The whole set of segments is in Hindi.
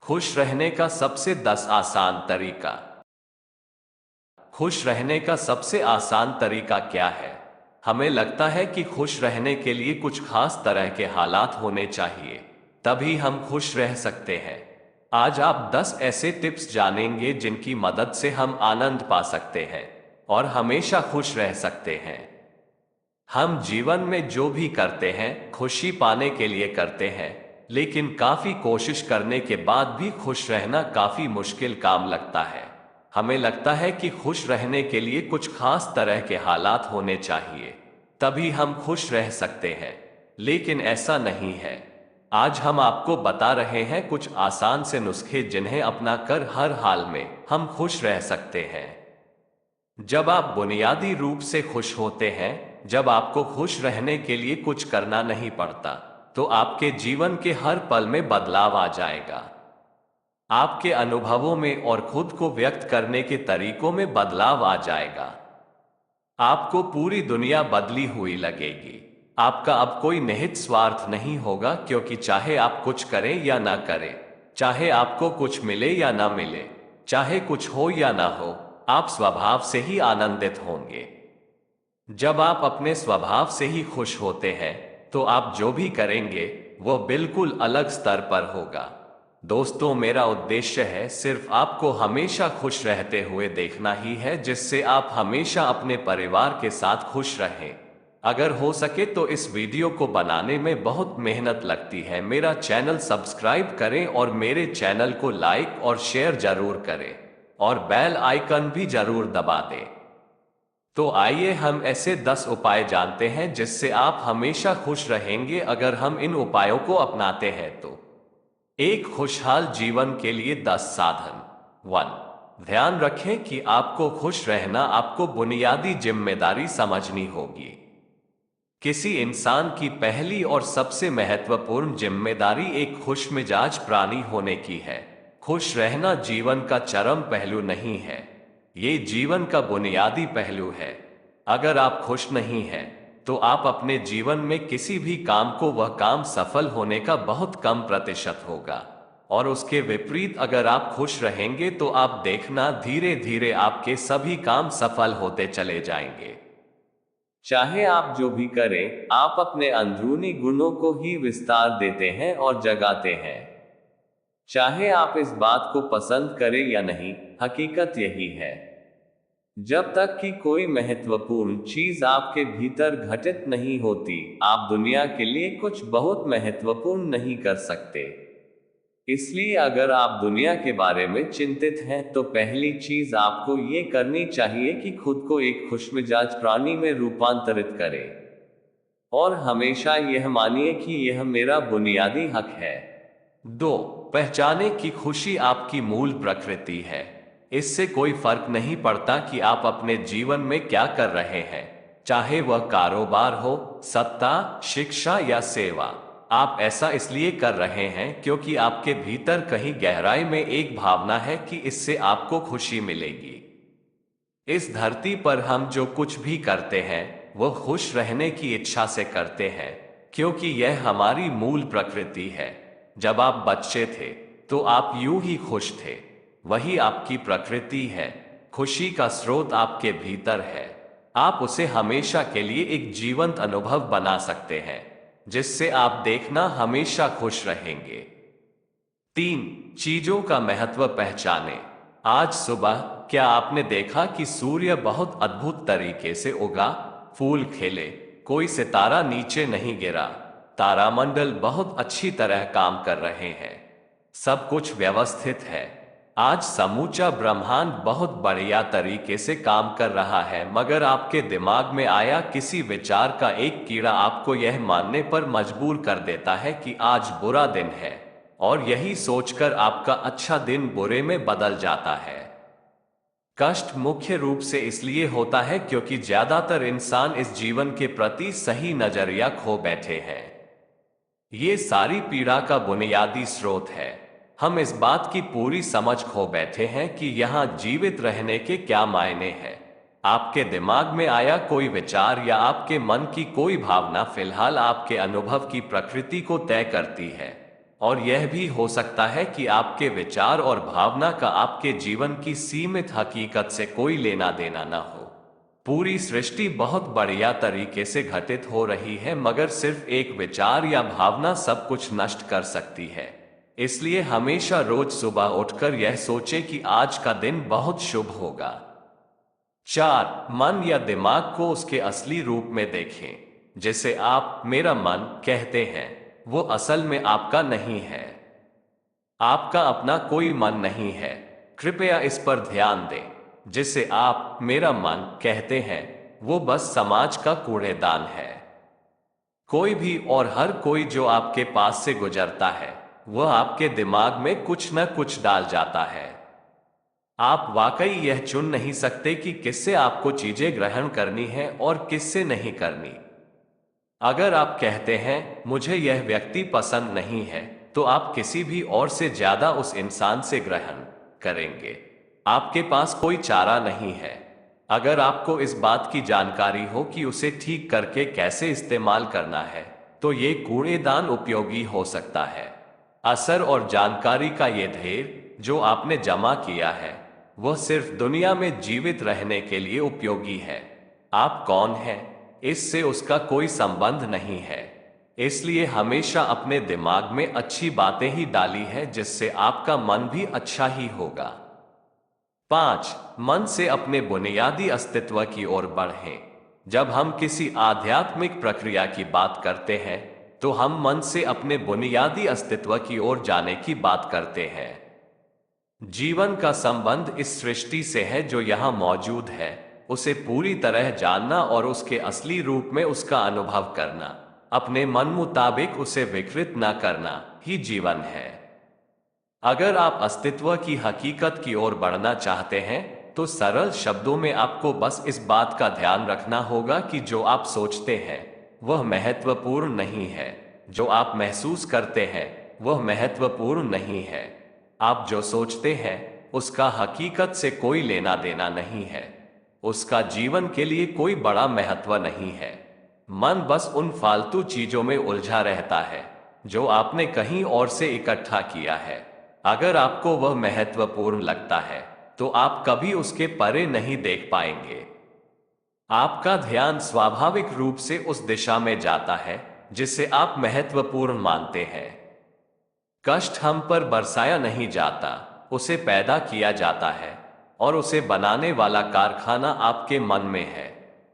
खुश रहने का सबसे 10 आसान तरीका। खुश रहने का सबसे आसान तरीका क्या है? हमें लगता है कि खुश रहने के लिए कुछ खास तरह के हालात होने चाहिए, तभी हम खुश रह सकते हैं। आज आप 10 ऐसे टिप्स जानेंगे जिनकी मदद से हम आनंद पा सकते हैं और हमेशा खुश रह सकते हैं। हम जीवन में जो भी करते हैं, खुशी पाने के लिए करते हैं, लेकिन काफी कोशिश करने के बाद भी खुश रहना काफी मुश्किल काम लगता है। हमें लगता है कि खुश रहने के लिए कुछ खास तरह के हालात होने चाहिए, तभी हम खुश रह सकते हैं, लेकिन ऐसा नहीं है। आज हम आपको बता रहे हैं कुछ आसान से नुस्खे जिन्हें अपनाकर हर हाल में हम खुश रह सकते हैं। जब आप बुनियादी रूप से खुश होते हैं, जब आपको खुश रहने के लिए कुछ करना नहीं पड़ता, तो आपके जीवन के हर पल में बदलाव आ जाएगा। आपके अनुभवों में और खुद को व्यक्त करने के तरीकों में बदलाव आ जाएगा। आपको पूरी दुनिया बदली हुई लगेगी। आपका अब कोई निहित स्वार्थ नहीं होगा, क्योंकि चाहे आप कुछ करें या ना करें, चाहे आपको कुछ मिले या ना मिले, चाहे कुछ हो या ना हो, आप स्वभाव से ही आनंदित होंगे। जब आप अपने स्वभाव से ही खुश होते हैं, तो आप जो भी करेंगे वह बिल्कुल अलग स्तर पर होगा। दोस्तों, मेरा उद्देश्य है सिर्फ आपको हमेशा खुश रहते हुए देखना ही है, जिससे आप हमेशा अपने परिवार के साथ खुश रहें। अगर हो सके तो इस वीडियो को बनाने में बहुत मेहनत लगती है। मेरा चैनल सब्सक्राइब करें और मेरे चैनल को लाइक और शेयर जरूर करें और बेल आइकन भी जरूर दबा दें। तो आइए हम ऐसे 10 उपाय जानते हैं जिससे आप हमेशा खुश रहेंगे अगर हम इन उपायों को अपनाते हैं तो। एक खुशहाल जीवन के लिए 10 साधन। 1। ध्यान रखें कि आपको खुश रहना आपको बुनियादी जिम्मेदारी समझनी होगी। किसी इंसान की पहली और सबसे महत्वपूर्ण जिम्मेदारी एक खुशमिजाज प्राणी होने की है। खुश रहना जीवन का चरम पहलू नहीं है, ये जीवन का बुनियादी पहलू है। अगर आप खुश नहीं हैं, तो आप अपने जीवन में किसी भी काम को वह काम सफल होने का बहुत कम प्रतिशत होगा। और उसके विपरीत अगर आप खुश रहेंगे तो आप देखना धीरे धीरे आपके सभी काम सफल होते चले जाएंगे। चाहे आप जो भी करें, आप अपने अंदरूनी गुणों को ही विस्तार देते हैं और जगाते हैं। चाहे आप इस बात को पसंद करें या नहीं, हकीकत यही है। जब तक कि कोई महत्वपूर्ण चीज आपके भीतर घटित नहीं होती, आप दुनिया के लिए कुछ बहुत महत्वपूर्ण नहीं कर सकते। इसलिए अगर आप दुनिया के बारे में चिंतित हैं, तो पहली चीज आपको ये करनी चाहिए कि खुद को एक खुशमिजाज प्राणी में रूपांतरित करें। और हमेशा यह मानिए कि यह मेरा बुनियादी हक है। 2। पहचाने कि खुशी आपकी मूल प्रकृति है। इससे कोई फर्क नहीं पड़ता कि आप अपने जीवन में क्या कर रहे हैं, चाहे वह कारोबार हो, सत्ता, शिक्षा या सेवा। आप ऐसा इसलिए कर रहे हैं क्योंकि आपके भीतर कहीं गहराई में एक भावना है कि इससे आपको खुशी मिलेगी। इस धरती पर हम जो कुछ भी करते हैं, वह खुश रहने की इच्छा से करते हैं, क्योंकि यह हमारी मूल प्रकृति है। जब आप बच्चे थे, तो आप यूं ही खुश थे। वही आपकी प्रकृति है। खुशी का स्रोत आपके भीतर है। आप उसे हमेशा के लिए एक जीवंत अनुभव बना सकते हैं, जिससे आप देखना हमेशा खुश रहेंगे। 3। चीजों का महत्व पहचाने। आज सुबह क्या आपने देखा कि सूर्य बहुत अद्भुत तरीके से उगा, फूल खिले, कोई सितारा नीचे नहीं गिरा, तारामंडल बहुत अच्छी तरह काम कर रहे हैं, सब कुछ व्यवस्थित है। आज समूचा ब्रह्मांड बहुत बढ़िया तरीके से काम कर रहा है, मगर आपके दिमाग में आया किसी विचार का एक कीड़ा आपको यह मानने पर मजबूर कर देता है कि आज बुरा दिन है, और यही सोचकर आपका अच्छा दिन बुरे में बदल जाता है। कष्ट मुख्य रूप से इसलिए होता है क्योंकि ज्यादातर इंसान इस जीवन के प्रति सही नजरिया खो बैठे हैं। ये सारी पीड़ा का बुनियादी स्रोत है। हम इस बात की पूरी समझ खो बैठे हैं कि यहाँ जीवित रहने के क्या मायने हैं। आपके दिमाग में आया कोई विचार या आपके मन की कोई भावना फिलहाल आपके अनुभव की प्रकृति को तय करती है। और यह भी हो सकता है कि आपके विचार और भावना का आपके जीवन की सीमित हकीकत से कोई लेना देना न हो। पूरी सृष्टि बहुत बढ़िया तरीके से घटित हो रही है, मगर सिर्फ एक विचार या भावना सब कुछ नष्ट कर सकती है। इसलिए हमेशा रोज सुबह उठकर यह सोचें कि आज का दिन बहुत शुभ होगा। 4. मन या दिमाग को उसके असली रूप में देखें। जिसे आप मेरा मन कहते हैं, वो असल में आपका नहीं है। आपका अपना कोई मन नहीं है। कृपया इस पर ध्यान दें। जिसे आप मेरा मन कहते हैं, वो बस समाज का कूड़ेदान है। कोई भी और हर कोई जो आपके पास से गुजरता है, वह आपके दिमाग में कुछ न कुछ डाल जाता है। आप वाकई यह चुन नहीं सकते कि किससे आपको चीजें ग्रहण करनी है और किससे नहीं करनी। अगर आप कहते हैं मुझे यह व्यक्ति पसंद नहीं है, तो आप किसी भी और से ज्यादा उस इंसान से ग्रहण करेंगे। आपके पास कोई चारा नहीं है। अगर आपको इस बात की जानकारी हो कि उसे ठीक करके कैसे इस्तेमाल करना है, तो ये कूड़ेदान उपयोगी हो सकता है। असर और जानकारी का ये ढेर जो आपने जमा किया है, वह सिर्फ दुनिया में जीवित रहने के लिए उपयोगी है। आप कौन हैं, इससे उसका कोई संबंध नहीं है। इसलिए हमेशा अपने दिमाग में अच्छी बातें ही डाली है, जिससे आपका मन भी अच्छा ही होगा। 5. मन से अपने बुनियादी अस्तित्व की ओर बढ़ें। जब हम किसी आध्यात्मिक प्रक्रिया की बात करते हैं, तो हम मन से अपने बुनियादी अस्तित्व की ओर जाने की बात करते हैं। जीवन का संबंध इस सृष्टि से है जो यहां मौजूद है, उसे पूरी तरह जानना और उसके असली रूप में उसका अनुभव करना, अपने मन मुताबिक उसे विकृत न करना ही जीवन है। अगर आप अस्तित्व की हकीकत की ओर बढ़ना चाहते हैं, तो सरल शब्दों में आपको बस इस बात का ध्यान रखना होगा कि जो आप सोचते हैं वह महत्वपूर्ण नहीं है, जो आप महसूस करते हैं वह महत्वपूर्ण नहीं है। आप जो सोचते हैं उसका हकीकत से कोई लेना देना नहीं है, उसका जीवन के लिए कोई बड़ा महत्व नहीं है। मन बस उन फालतू चीजों में उलझा रहता है जो आपने कहीं और से इकट्ठा किया है। अगर आपको वह महत्वपूर्ण लगता है, तो आप कभी उसके परे नहीं देख पाएंगे। आपका ध्यान स्वाभाविक रूप से उस दिशा में जाता है जिसे आप महत्वपूर्ण मानते हैं। कष्ट हम पर बरसाया नहीं जाता, उसे पैदा किया जाता है, और उसे बनाने वाला कारखाना आपके मन में है।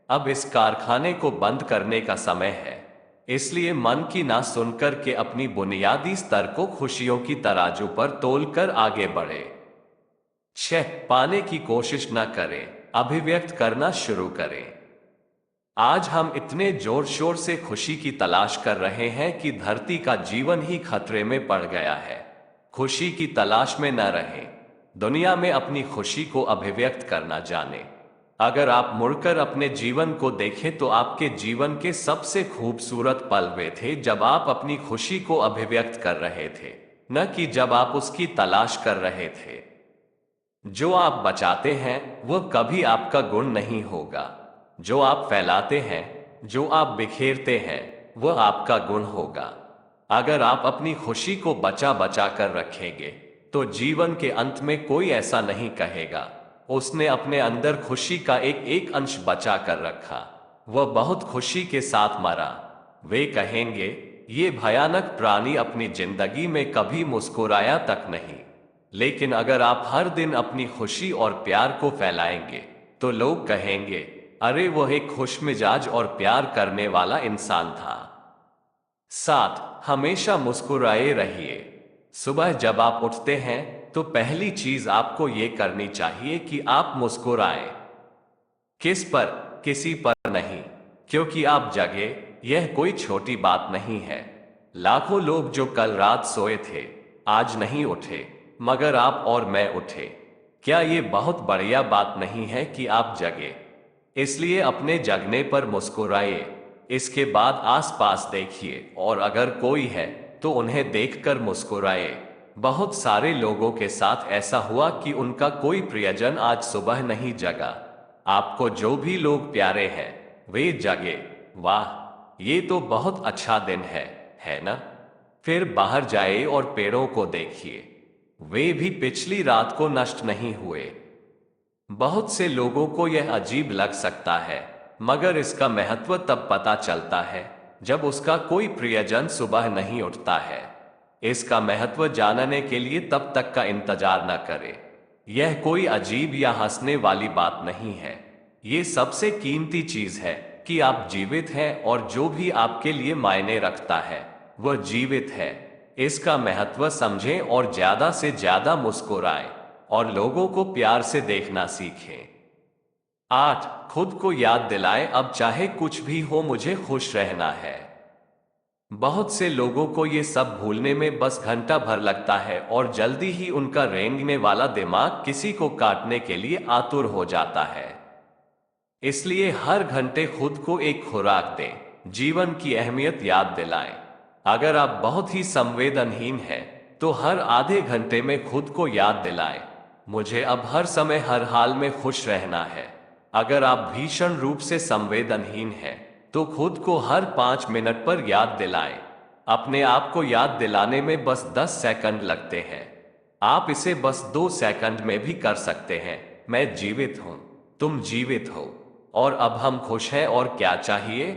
अब इस कारखाने को बंद करने का समय है। इसलिए मन की ना सुनकर के अपनी बुनियादी स्तर को खुशियों की तराजू पर तोलकर आगे बढ़े। 6. पाने की कोशिश न करें, अभिव्यक्त करना शुरू करें। आज हम इतने जोर शोर से खुशी की तलाश कर रहे हैं कि धरती का जीवन ही खतरे में पड़ गया है। खुशी की तलाश में न रहें, दुनिया में अपनी खुशी को अभिव्यक्त करना जाने। अगर आप मुड़कर अपने जीवन को देखें, तो आपके जीवन के सबसे खूबसूरत पल वे थे जब आप अपनी खुशी को अभिव्यक्त कर रहे थे, न कि जब आप उसकी तलाश कर रहे थे। जो आप बचाते हैं वह कभी आपका गुण नहीं होगा। जो आप फैलाते हैं, जो आप बिखेरते हैं, वह आपका गुण होगा। अगर आप अपनी खुशी को बचा बचा कर रखेंगे, तो जीवन के अंत में कोई ऐसा नहीं कहेगा उसने अपने अंदर खुशी का एक एक अंश बचा कर रखा, वह बहुत खुशी के साथ मरा। वे कहेंगे ये भयानक प्राणी अपनी जिंदगी में कभी मुस्कुराया तक नहीं। लेकिन अगर आप हर दिन अपनी खुशी और प्यार को फैलाएंगे, तो लोग कहेंगे अरे वह एक खुशमिजाज और प्यार करने वाला इंसान था। 7. हमेशा मुस्कुराए रहिए। सुबह जब आप उठते हैं, तो पहली चीज आपको यह करनी चाहिए कि आप मुस्कुराएं। किस पर? किसी पर नहीं, क्योंकि आप जगे, यह कोई छोटी बात नहीं है। लाखों लोग जो कल रात सोए थे आज नहीं उठे, मगर आप और मैं उठे। क्या यह बहुत बढ़िया बात नहीं है कि आप जगे? इसलिए अपने जगने पर मुस्कुराइए। इसके बाद आसपास देखिए, और अगर कोई है तो उन्हें देखकर मुस्कुराइए। बहुत सारे लोगों के साथ ऐसा हुआ कि उनका कोई प्रियजन आज सुबह नहीं जगा। आपको जो भी लोग प्यारे हैं वे जगे। वाह, ये तो बहुत अच्छा दिन है ना? फिर बाहर जाइए और पेड़ों को देखिए, वे भी पिछली रात को नष्ट नहीं हुए। बहुत से लोगों को यह अजीब लग सकता है, मगर इसका महत्व तब पता चलता है जब उसका कोई प्रियजन सुबह नहीं उठता है। इसका महत्व जानने के लिए तब तक का इंतजार न करें। यह कोई अजीब या हंसने वाली बात नहीं है। ये सबसे कीमती चीज है कि आप जीवित हैं और जो भी आपके लिए मायने रखता है वह जीवित है। इसका महत्व समझें और ज्यादा से ज्यादा मुस्कुराएं और लोगों को प्यार से देखना सीखें। 8. खुद को याद दिलाएं, अब चाहे कुछ भी हो मुझे खुश रहना है। बहुत से लोगों को ये सब भूलने में बस घंटा भर लगता है और जल्दी ही उनका रेंगने वाला दिमाग किसी को काटने के लिए आतुर हो जाता है। इसलिए हर घंटे खुद को एक खुराक दें, जीवन की अहमियत याद दिलाएं। अगर आप बहुत ही संवेदनहीन हैं, तो हर आधे घंटे में खुद को याद दिलाएं, मुझे अब हर समय हर हाल में खुश रहना है। अगर आप भीषण रूप से संवेदनहीन हैं, तो खुद को हर 5 मिनट पर याद दिलाएं। अपने आप को याद दिलाने में बस 10 सेकंड लगते हैं। आप इसे बस 2 सेकंड में भी कर सकते हैं। मैं जीवित हूं, तुम जीवित हो, और अब हम खुश हैं और क्या चाहिए।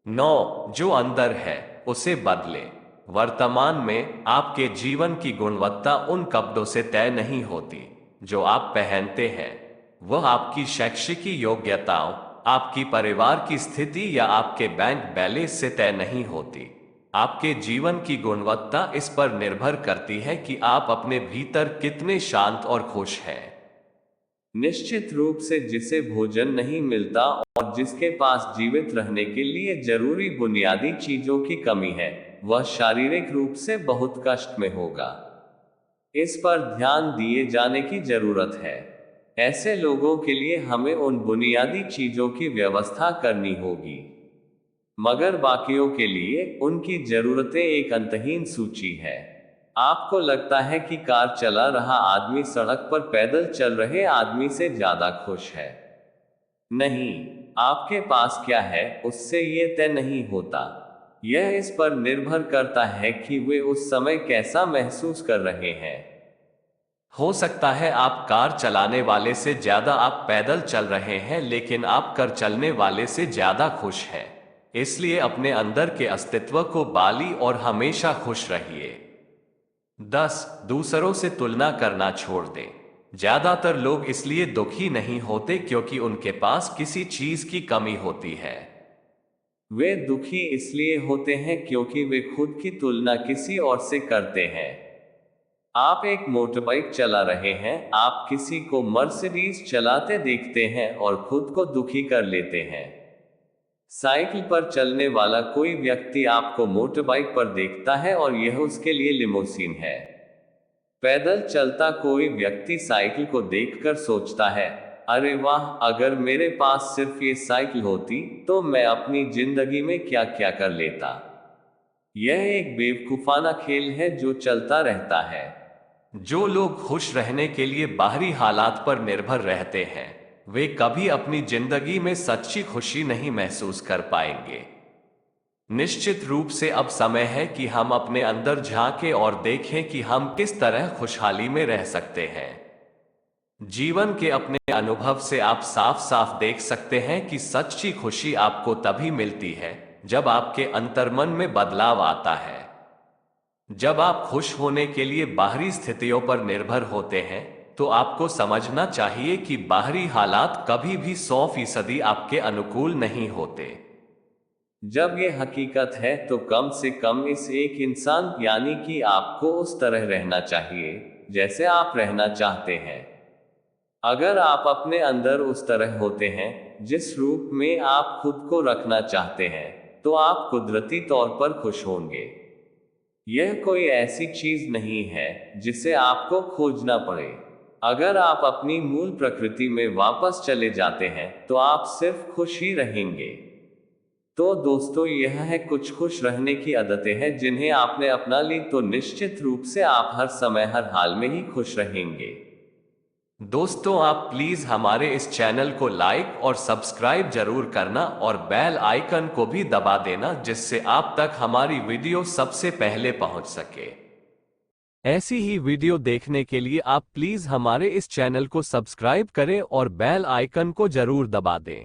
9. जो अंदर है उसे बदलें। वर्तमान में आपके जीवन की गुणवत्ता उन कपड़ों से तय नहीं होती जो आप पहनते हैं। वह आपकी शैक्षिक योग्यताओं, आपकी परिवार की स्थिति या आपके बैंक बैलेंस से तय नहीं होती। आपके जीवन की गुणवत्ता इस पर निर्भर करती है कि आप अपने भीतर कितने शांत और खुश हैं। निश्चित रूप से जिसे भोजन नहीं मिलता और जिसके पास जीवित रहने के लिए जरूरी बुनियादी चीजों की कमी है, वह शारीरिक रूप से बहुत कष्ट में होगा। इस पर ध्यान दिए जाने की जरूरत है। ऐसे लोगों के लिए हमें उन बुनियादी चीजों की व्यवस्था करनी होगी, मगर बाकियों के लिए उनकी जरूरतें एक अंतहीन सूची है। आपको लगता है कि कार चला रहा आदमी सड़क पर पैदल चल रहे आदमी से ज्यादा खुश है। नहीं, आपके पास क्या है उससे यह तय नहीं होता। यह इस पर निर्भर करता है कि वे उस समय कैसा महसूस कर रहे हैं। हो सकता है आप कार चलाने वाले से ज्यादा आप पैदल चल रहे हैं, लेकिन आप कार चलने वाले से ज्यादा खुश हैं। इसलिए अपने अंदर के अस्तित्व को बाली और हमेशा खुश रहिए। 10. दूसरों से तुलना करना छोड़ दें। ज्यादातर लोग इसलिए दुखी नहीं होते क्योंकि उनके पास किसी चीज की कमी होती है। वे दुखी इसलिए होते हैं क्योंकि वे खुद की तुलना किसी और से करते हैं। आप एक मोटरबाइक चला रहे हैं, आप किसी को मर्सिडीज चलाते देखते हैं और खुद को दुखी कर लेते हैं। साइकिल पर चलने वाला कोई व्यक्ति आपको मोटरबाइक पर देखता है और यह उसके लिए लिमोसिन है। पैदल चलता कोई व्यक्ति साइकिल को देखकर सोचता है, अरे वाह, अगर मेरे पास सिर्फ ये साइकिल होती तो मैं अपनी जिंदगी में क्या क्या कर लेता। यह एक बेवकूफाना खेल है जो चलता रहता है। जो लोग खुश रहने के लिए बाहरी हालात पर निर्भर रहते हैं, वे कभी अपनी जिंदगी में सच्ची खुशी नहीं महसूस कर पाएंगे। निश्चित रूप से अब समय है कि हम अपने अंदर झांकें और देखें कि हम किस तरह खुशहाली में रह सकते हैं। जीवन के अपने अनुभव से आप साफ साफ देख सकते हैं कि सच्ची खुशी आपको तभी मिलती है जब आपके अंतर्मन में बदलाव आता है। जब आप खुश होने के लिए बाहरी स्थितियों पर निर्भर होते हैं, तो आपको समझना चाहिए कि बाहरी हालात कभी भी 100% आपके अनुकूल नहीं होते। जब यह हकीकत है तो कम से कम इस एक इंसान यानी कि आपको उस तरह रहना चाहिए जैसे आप रहना चाहते हैं। अगर आप अपने अंदर उस तरह होते हैं जिस रूप में आप खुद को रखना चाहते हैं, तो आप कुदरती तौर पर खुश होंगे। यह कोई ऐसी चीज नहीं है जिसे आपको खोजना पड़े। अगर आप अपनी मूल प्रकृति में वापस चले जाते हैं तो आप सिर्फ खुश ही रहेंगे। तो दोस्तों, यह है कुछ खुश रहने की आदतें हैं जिन्हें आपने अपना ली तो निश्चित रूप से आप हर समय हर हाल में ही खुश रहेंगे। दोस्तों, आप प्लीज हमारे इस चैनल को लाइक और सब्सक्राइब जरूर करना और बेल आइकन को भी दबा देना, जिससे आप तक हमारी वीडियो सबसे पहले पहुंच सके। ऐसी ही वीडियो देखने के लिए आप प्लीज हमारे इस चैनल को सब्सक्राइब करें और बेल आइकन को जरूर दबा दें।